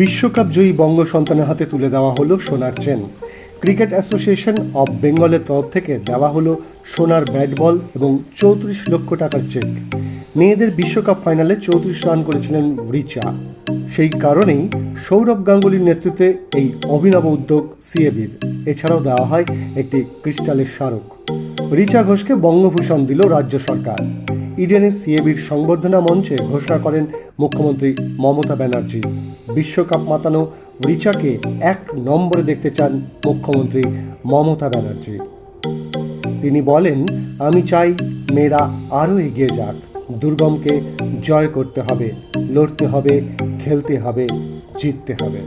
বিশ্বকাপ জয়ী বঙ্গ সন্তানের হাতে তুলে দেওয়া হলো সোনার চেন। ক্রিকেট অ্যাসোসিয়েশন অব বেঙ্গলের তরফ থেকে দেওয়া হলো সোনার ব্যাট বল এবং 34 লক্ষ টাকার চেক। মেয়েদের বিশ্বকাপ ফাইনালে 34 রান করেছিলেন রিচা। সেই কারণেই সৌরভ গাঙ্গুলির নেতৃত্বে এই অভিনব উদ্যোগ সিএবির। এছাড়াও দেওয়া হয় একটি ক্রিস্টালের স্মারক। রিচা ঘোষকে বঙ্গভূষণ দিল রাজ্য সরকার। ইডেনে সিএবির সংবর্ধনা মঞ্চে ঘোষণা করেন মুখ্যমন্ত্রী মমতা ব্যানার্জি। বিশ্বকাপ মাতানো রিচাকে 1 নম্বরে দেখতে চান মুখ্যমন্ত্রী মমতা ব্যানার্জি। তিনি বলেন, আমি চাই মেয়েরা আরও এগিয়ে যাক। দুর্গমকে জয় করতে হবে, লড়তে হবে, খেলতে হবে, জিততে হবে।